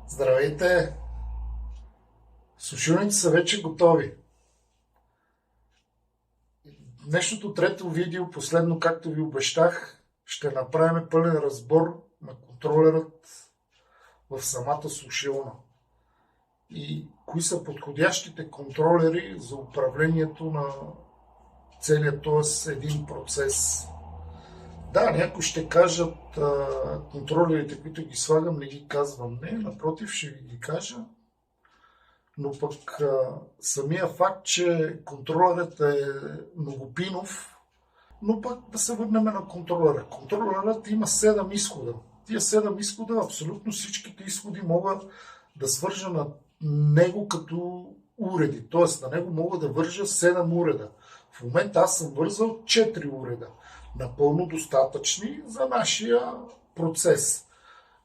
Здравейте! Сушилниците са вече готови. Днешното трето видео, последно, както ви обещах, ще направим пълен разбор на контролерът в самата сушилна. И кои са подходящите контролери за управлението на целият, т.е. един процес. Да, някои ще кажат, контролерите, които ги слагам, не ги казвам. Не, напротив, ще ви ги кажа. Но пък самия факт, че контролерът е многопинов, но пък да се върнем на контролера. Контролерът има 7 изхода. Тия 7 изхода, абсолютно всичките изходи могат да свържа на него като уреди. Т.е. на него мога да вържа 7 уреда. В момента аз съм вързал 4 уреда. Напълно достатъчни за нашия процес.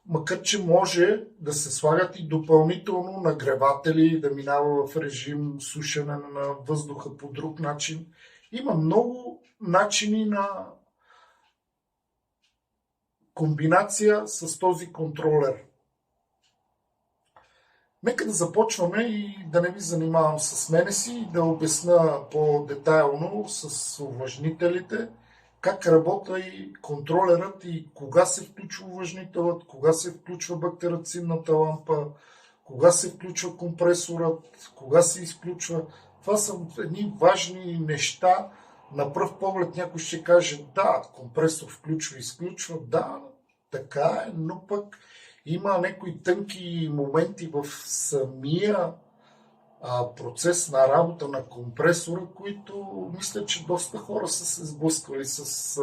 Макар че може да се слагат и допълнително нагреватели, да минава в режим сушене на въздуха по друг начин. Има много начини на комбинация с този контролер. Нека да започваме и да не ви занимавам с мене си и да обясня по-детайлно с увлажнителите как работи контролерът и кога се включва увлажнителът, кога се включва бактерицидната лампа, кога се включва компресорът, кога се изключва. Това са едни важни неща. На пръв поглед някой ще каже, да, компресор включва и изключва. Да, така е, но пък има някои тънки моменти в самия процес на работа на компресора, които мисля, че доста хора са се сблъсквали с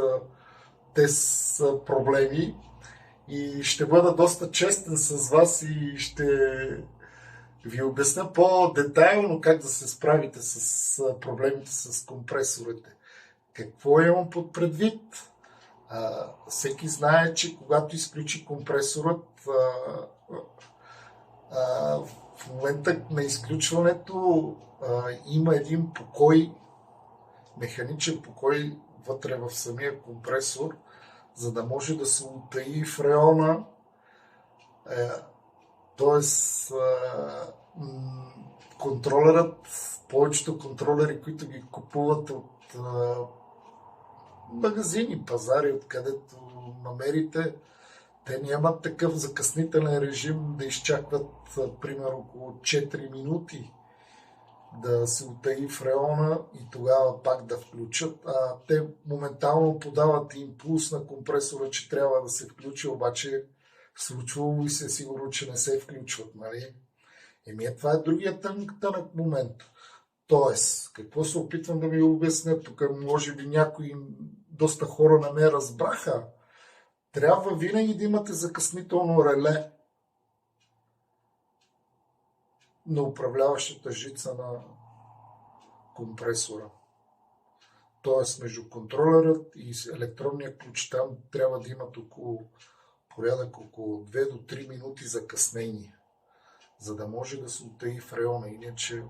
тези проблеми. И ще бъда доста честен с вас и ще ви обясня по-детайлно как да се справите с проблемите с компресорите. Какво имам под предвид? Всеки знае, че когато изключи компресорът, в момента на изключването има един покой, механичен покой вътре в самия компресор, за да може да се утаи фреона. Тоест, контролерът, повечето контролери, които ги купуват от магазини, пазари, откъдето намерите, те нямат такъв закъснителен режим да изчакват, примерно, около 4 минути да се утаи фреона и тогава пак да включат. Те моментално подават импулс на компресора, че трябва да се включи, обаче случвало и се сигурно, че не се включват. Нали? Това е другия тънък момент. Тоест, какво се опитвам да ви обясня? Тук може би някои, доста хора не ме разбраха. Трябва винаги да имате закъснително реле на управляващата жица на компресора. Тоест, между контролерът и електронния ключ там трябва да имат порядък около 2 до 3 минути закъснение, за да може да се утаи фреона. Иначе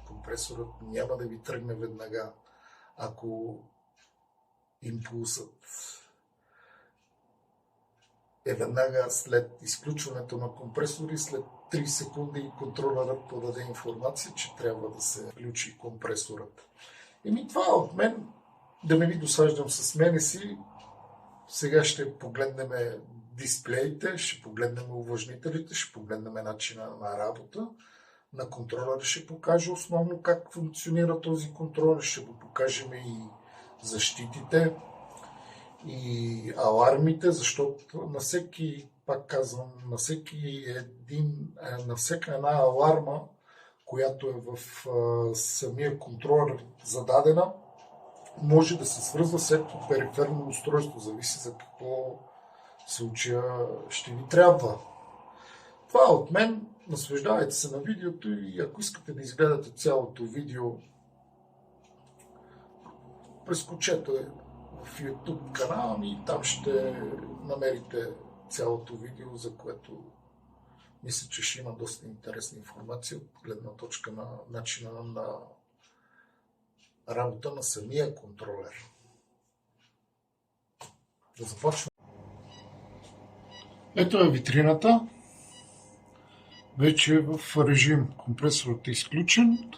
компресорът няма да ви тръгне веднага, ако импулсът е веднага след изключването на компресора и след 3 секунди контролерът подаде информация, че трябва да се включи компресорът. Това е от мен, да не ви досаждам с мене си. Сега ще погледнем дисплеите, ще погледнем увлажнителите, ще погледнем начина на работа. На контролера ще покажа основно как функционира този контролер, ще го покажем и защитите и алармите, защото на всеки, пак казвам, на всяка една аларма, която е в самия контролер зададена, може да се свързва всяко периферно устройство, зависи за какво случая ще ви трябва. Това е от мен. Наслаждавайте се на видеото и ако искате да изгледате цялото видео, прескочете в YouTube канала ми и там ще намерите цялото видео, за което мисля, че ще има доста интересна информация от гледна точка на начина на работа на самия контролер. Да започваме. Ето е витрината. вече е в режим. Компресорът е изключен,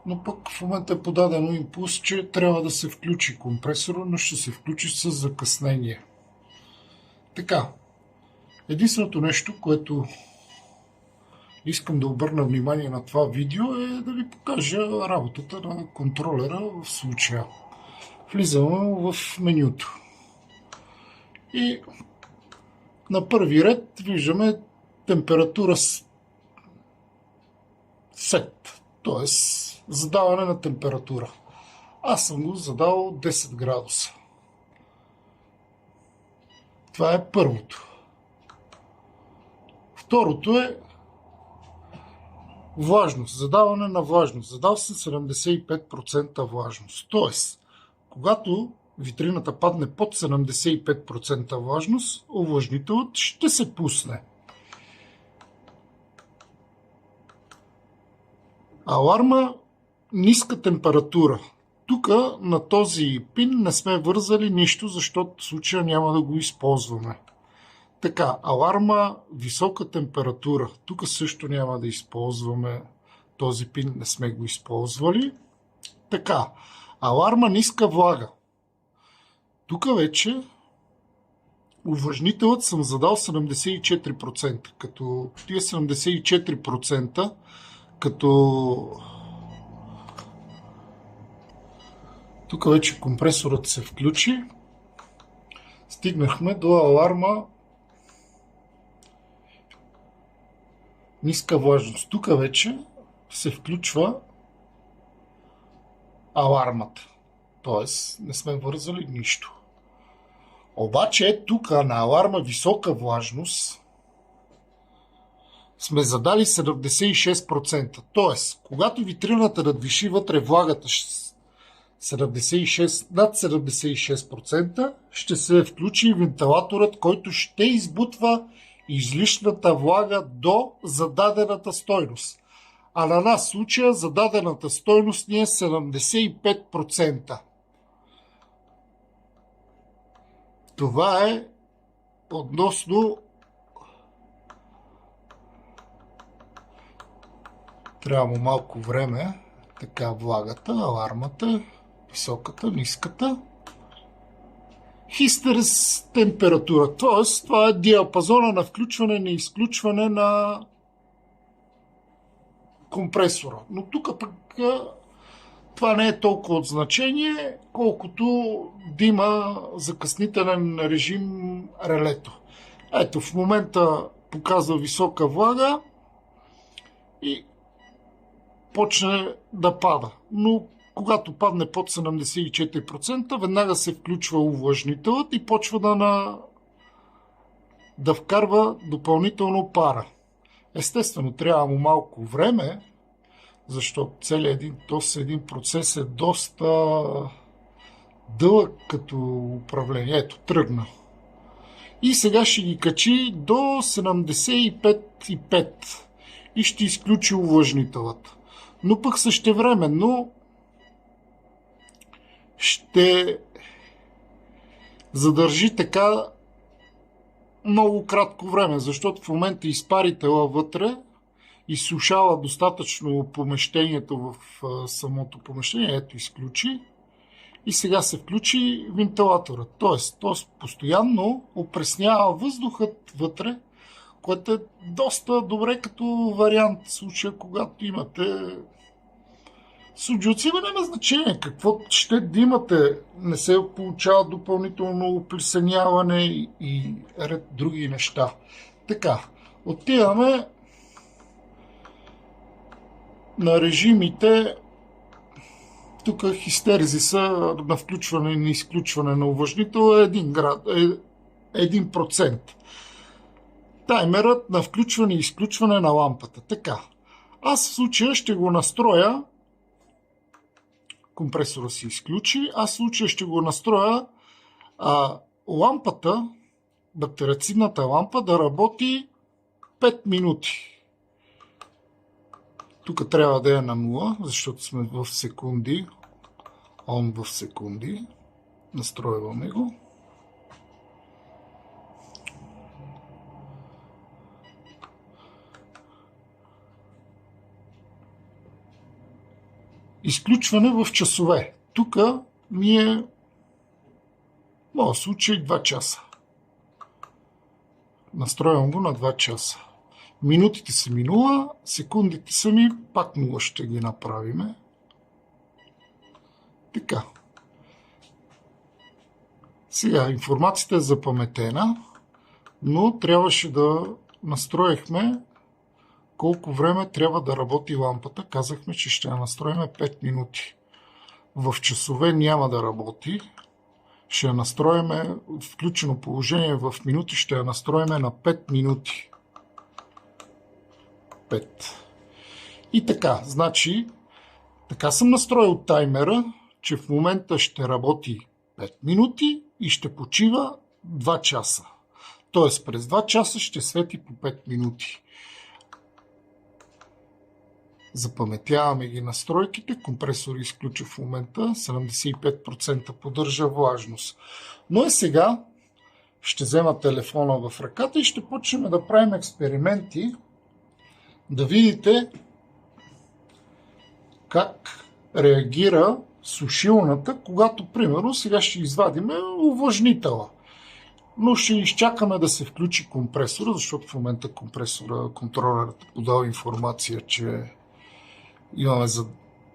но пък в момента е подадено импулс, че трябва да се включи компресора, но ще се включи с закъснение. Така, единственото нещо, което искам да обърна внимание на това видео е да ви покажа работата на контролера в случая. Влизаме в менюто. И на първи ред виждаме температура сет, т.е. задаване на температура. Аз съм го задал 10 градуса. Това е първото. Второто е влажност, задаване на влажност. Задал съм 75% влажност. Тоест, когато витрината падне под 75% влажност, увлажнителът ще се пусне. Аларма ниска температура. Тук на този пин не сме вързали нищо, защото в случая няма да го използваме. Така, аларма висока температура. Тук също няма да използваме този пин, не сме го използвали. Така, аларма ниска влага. Тук вече увлажнителът съм задал 74%. Като тия 74%, като тук вече компресорът се включи, стигнахме до аларма ниска влажност. Тук вече се включва алармата. Тоест не сме вързали нищо. Обаче тук на аларма висока влажност сме задали 76%. Тоест, когато витрината надвиши вътре влагата 76, над 76%, ще се включи вентилаторът, който ще избутва излишната влага до зададената стойност. А на нас случая зададената стойност ни е 75%. Това е относно трябва му малко време. Така, влагата, алармата, високата, ниската. Хистерс температура, т.е. това е диапазона на включване и изключване на компресора. Но тук пък това не е толкова от значение, колкото да има закъснителен режим релето. Ето, в момента показва висока влага и почне да пада. Но когато падне под 74%, веднага се включва увлажнителът и почва да вкарва допълнително пара. Естествено, трябва му малко време, защото целият един процес е доста дълъг като управление. Ето, тръгна. И сега ще ги качи до 75,5 и ще изключи увлажнителът. Но пък същевременно ще задържи така много кратко време, защото в момента изпарителя вътре изсушава достатъчно помещението в самото помещение. Ето, изключи. И сега се включи вентилатора. Тоест постоянно опреснява въздухът вътре, което е доста добре като вариант в случая, когато имате суджуци, няма значение. Какво ще да имате? Не се получава допълнително оплесеняване и ред други неща. Така, отиваме на режимите. Тук хистерезиса на включване и на изключване на увлажнител е 1%. Таймерът на включване и изключване на лампата. Така, аз в случая ще го настроя. Компресора се изключи. Аз в случая ще го настроя лампата, бактерицидната лампа, да работи 5 минути. Тук трябва да е на 0, защото сме в секунди. Он в секунди. Настройваме го. Изключване в часове. Тук ми е в моят случай 2 часа. Настроям го на 2 часа. Минутите са ми 0, секундите са ми пак 0 ще ги направиме. Така. Сега информацията е запаметена, но трябваше да настроихме колко време трябва да работи лампата. Казахме, че ще я настроим 5 минути. В часове няма да работи. Ще я настроим включено положение в минути, ще я настроим на 5 минути. 5. И така, значи, така съм настроил таймера, че в момента ще работи 5 минути и ще почива 2 часа. Тоест през 2 часа ще свети по 5 минути. Запаметяваме ги настройките. Компресор изключва в момента. 75% поддържа влажност. Но сега ще взема телефона в ръката и ще почнем да правим експерименти. Да видите как реагира сушилната, когато, примерно, сега ще извадим увлажнителя. Но ще изчакаме да се включи компресора, защото в момента контролерът подава информация, че имаме за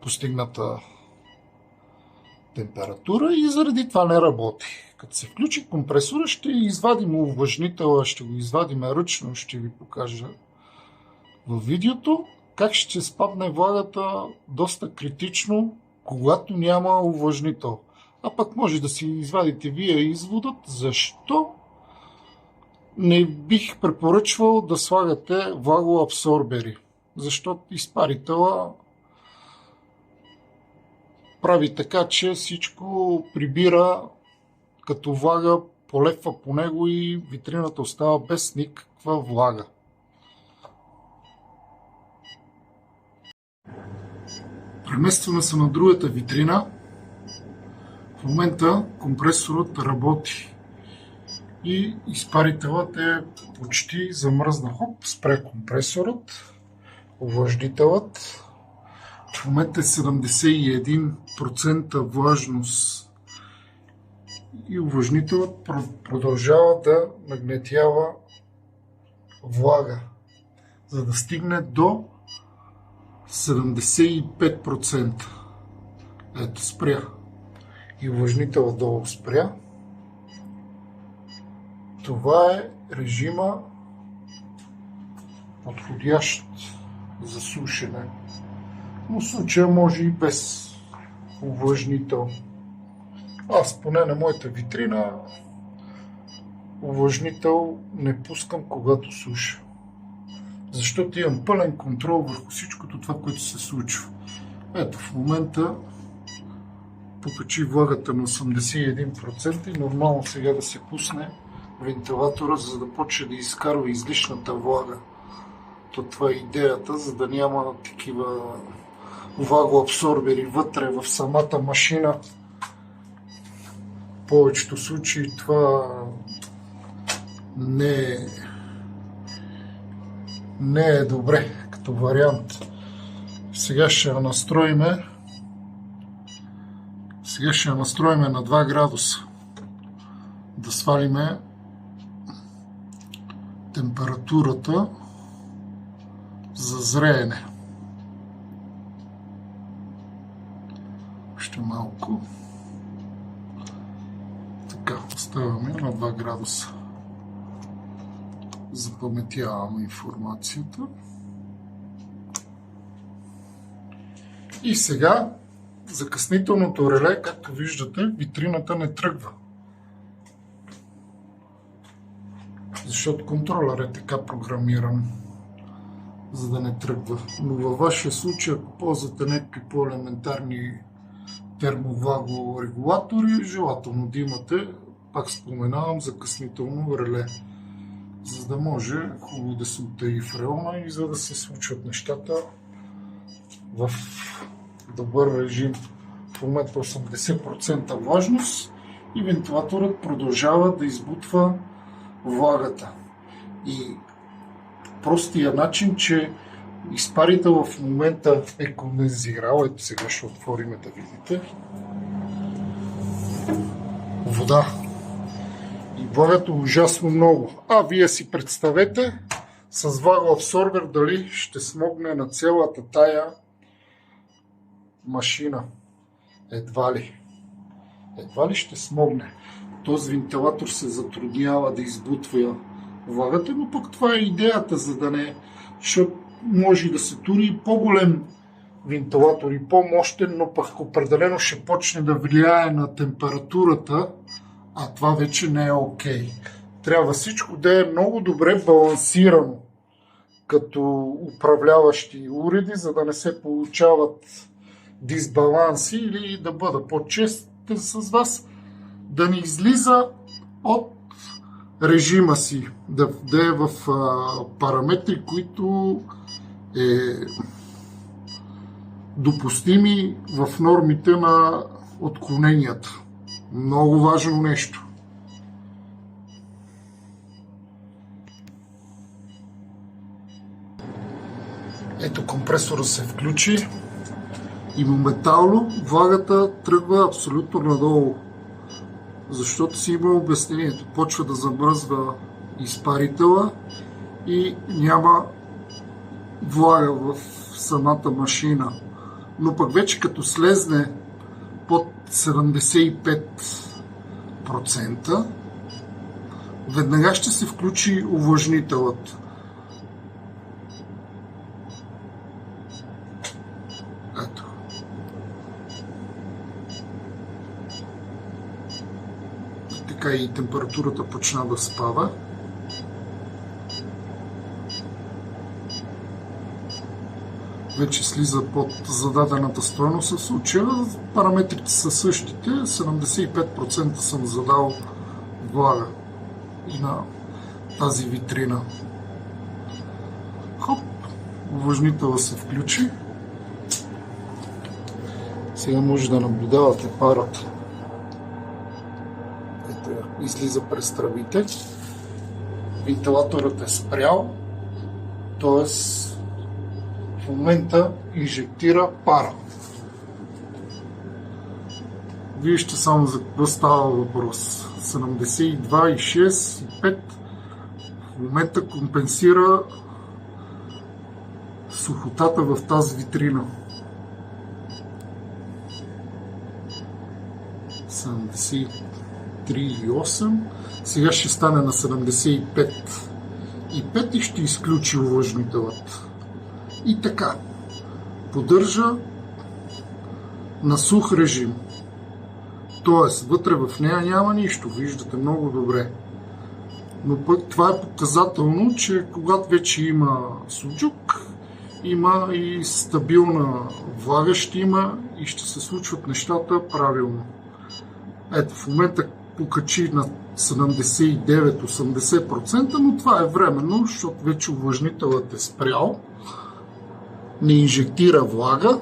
постигната температура и заради това не работи. Като се включи компресора, ще извадим увлажнителя, ще го извадим ръчно, ще ви покажа във видеото как ще спадне влагата доста критично, когато няма увлажнител. А пък може да си извадите вие изводът, защо не бих препоръчвал да слагате влагоабсорбери. Защото изпарителя прави така, че всичко прибира като влага, полепва по него и витрината остава без никаква влага. Преместваме се на другата витрина. В момента компресорът работи и изпарителът е почти замръзна. Хоп, спре компресорът, увлажнителът. В момента е 71% влажност и увлажнителът продължава да нагнетява влага, за да стигне до 75%. Ето, спря. И увлажнителът долу спря. Това е режима подходящ за сушене. Но в случая може и без увлажнител. Аз поне на моята витрина увлажнител не пускам, когато суша. Защото имам пълен контрол върху всичкото това, което се случва. Ето, в момента покачи влагата на 81% и нормално сега да се пусне вентилатора, за да почне да изкарва излишната влага. Това е идеята, за да няма такива влагоабсорбери вътре в самата машина. В повечето случаи това не е добре като вариант. Сега ще я настроиме на 2 градуса. Да свалиме температурата за зреене. Още малко. Така, оставяме на 2 градуса. Запаметяваме информацията. И сега закъснителното реле, както виждате, витрината не тръгва. Защото контролер е така програмиран, за да не тръгва. Но във вашия случай, ако ползвате някакви по-елементарни термовлагорегулатори, желателно да имате, пак споменавам, закъснително реле, за да може хубаво да се утаи фреона и за да се случват нещата в добър режим. В момента 80% влажност и вентилаторът продължава да избутва влагата. И простия начин, че Изпарител в момента е кондензирал. Ето сега ще отворим да видите. Вода. И влагато ужасно много. Вие си представете с влагоабсорбер дали ще смогне на цялата тая машина. Едва ли. Едва ли ще смогне. Този вентилатор се затруднява да избутва влагата, но пък това е идеята, за да не... Защото може да се тури и по-голем вентилатор и по-мощен, но пък определено ще почне да влияе на температурата, а това вече не е окей. Трябва всичко да е много добре балансирано като управляващи уреди, за да не се получават дисбаланси или да бъда по-честен с вас, да не излиза от режима си, да е в параметри, които е допустими в нормите на отклоненията. Много важно нещо. Ето компресора се включи и моментално влагата тръгва абсолютно надолу, защото си има обяснението. Почва да замръзва изпарителя и няма влага в самата машина. Но пък вече като слезне под 75%, веднага ще се включи увлажнителът. Ето. Така и температурата почна да спада. Вече слиза под зададената стойност. В случая параметрите са същите. 75% съм задал влага и на тази витрина. Хоп, увлажнителът се включи. Сега може да наблюдавате парата. Ето я, излиза през тръбите. Вентилаторът е спрял, т.е. в момента инжектира пара. Вижте само за какво става въпрос. 72,6 и 5 в момента компенсира сухотата в тази витрина. 73,8. Сега ще стане на 75,5 и ще изключи увлажнителът. И така, поддържа на сух режим. Тоест, вътре в нея няма нищо, виждате много добре. Но пък това е показателно, че когато вече има суджук, има и стабилна влага, ще има и ще се случват нещата правилно. Ето, в момента покачи на 79-80%, но това е временно, защото вече увлажнителът е спрял. Не инжектира влага,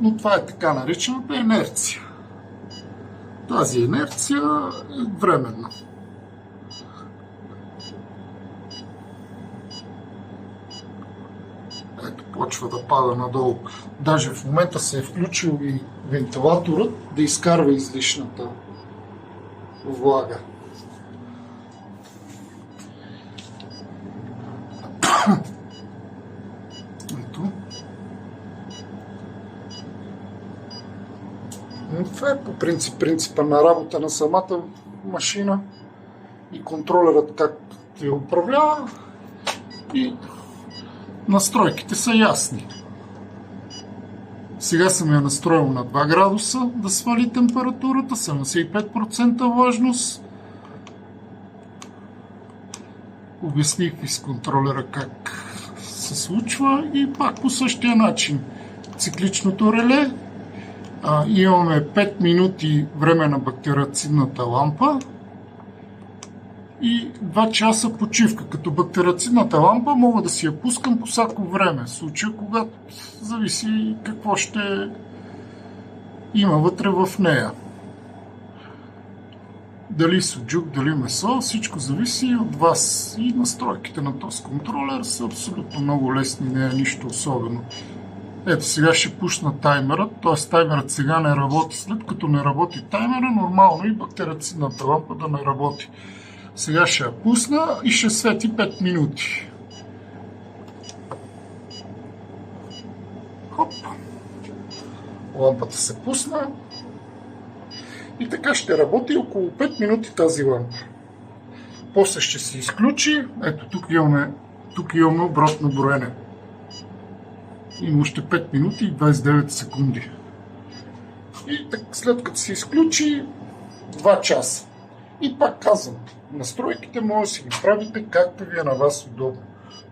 но това е така наречената инерция. Тази инерция е временна. Ето, почва да пада надолу. Даже в момента се е включил и вентилаторът да изкарва излишната влага. Това е по принципа на работа на самата машина и контролерът как я управлява и настройките са ясни. Сега съм я настроил на 2 градуса да свали температурата, 75% влажност. Обясних ви с контролера как се случва и пак по същия начин. Цикличното реле. Имаме 5 минути време на бактериоцидната лампа и 2 часа почивка. Като бактериоцидната лампа мога да си я пускам по всяко време. В случая, когато зависи какво ще има вътре в нея. дали суджук, дали месо, всичко зависи от вас. И настройките на този контролер са абсолютно много лесни, не е нищо особено. Ето сега ще пусна таймера, т.е. таймерът сега не работи. След като не работи таймера, нормално и батерията лампа да не работи. Сега ще я пусна и ще свети 5 минути. Хоп! Лампата се пусна. И така ще работи около 5 минути тази лампа. После ще се изключи. Ето тук имаме обратно броене. Има още 5 минути и 29 секунди. И так, след като се изключи 2 часа. И пак казвам, настройките може да си ги правите както ви е на вас удобно.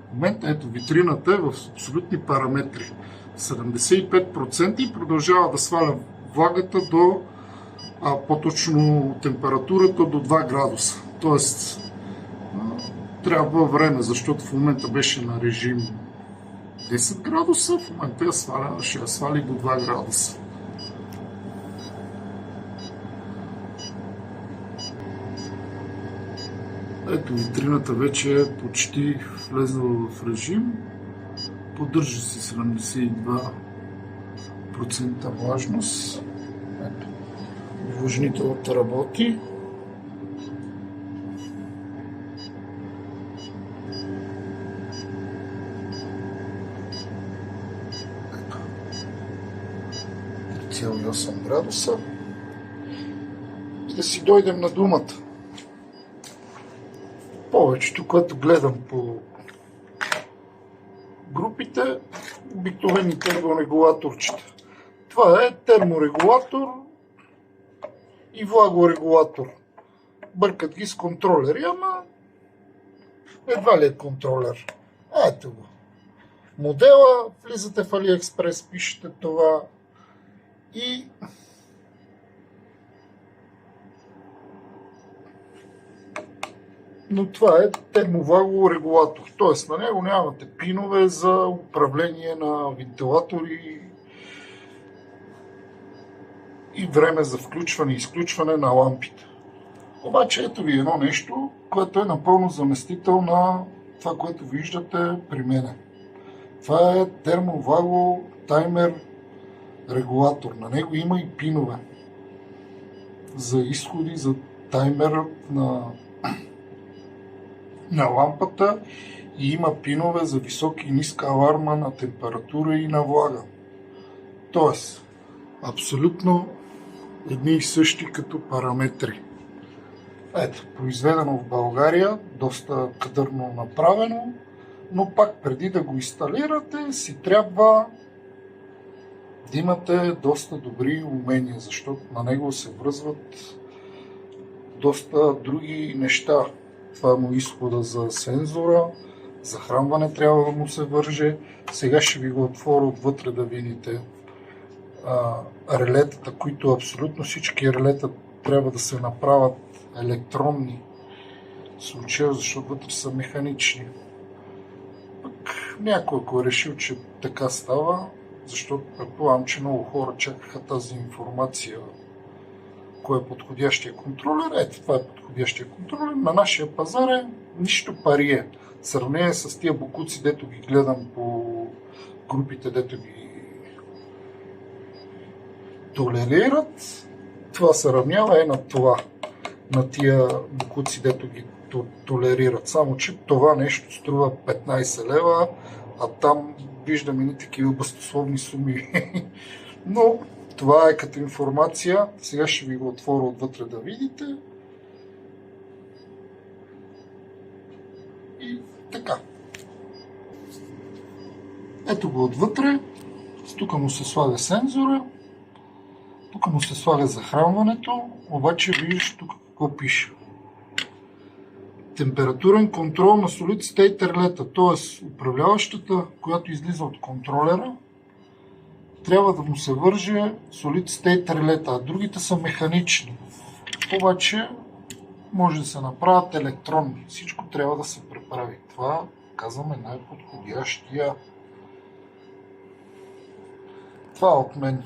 В момента ето витрината е в абсолютни параметри. 75% и продължава да сваля влагата до по-точно температурата до 2 градуса. Тоест трябва време, защото в момента беше на режим 10 градуса, в момента ще я свали до 2 градуса. Ето витрината вече е почти влезла в режим. Поддържа си 72% влажност. Ето. Увлажнителната работи. Ето. 3,8 градуса. И да си дойдем на думата. Повечето, което гледам по групите, обикновени терморегулаторчета. Това е терморегулатор и влагорегулатор. Бъркат ги с контролери, ама едва ли е контролер. Ето го. Модела, влизате в AliExpress, пишете това и но това е термовлагорегулатор, т.е. на него нямате пинове за управление на вентилатори и време за включване и изключване на лампите. Обаче ето ви едно нещо, което е напълно заместител на това, което виждате при мене. Това е термовлаго таймер регулатор. На него има и пинове за изходи, за таймера на лампата и има пинове за висока и ниска аларма на температура и на влага. Тоест, абсолютно едни и същи като параметри. Ето, произведено в България, доста кадърно направено, но пак преди да го инсталирате си трябва да имате доста добри умения, защото на него се връзват доста други неща. Това е му изхода за сензора, захранване трябва да му се върже. Сега ще ви го отворя отвътре да видите релетата, които абсолютно всички релета трябва да се направят електронни случаи, защото вътре са механични. Пък някой ако е решил, че така става, защото предполагам, че много хора чакаха тази информация, кой е подходящия контролер. Ето, това е подходящия контролер. На нашия пазар е нищо парие. В сравнение с тия бокуци, дето ги гледам по групите, дето ги толерират, това се равнява на това. На тия бокуци, дето ги толерират. Само, че това нещо струва 15 лева, а там виждаме ни такива баснословни суми. Но това е като информация. Сега ще ви го отворя отвътре да видите. И така. Ето го отвътре. Тук му се слага сензора. Тук му се слага захранването. Обаче виждаш тук какво пише. Температурен контрол на Solid State релета. Т.е. управляващата, която излиза от контролера, трябва да му се върже Solid State релета, а другите са механични. Обаче може да се направят електронни. Всичко трябва да се преправи. Това, казваме, най-подходящия. Това от мен.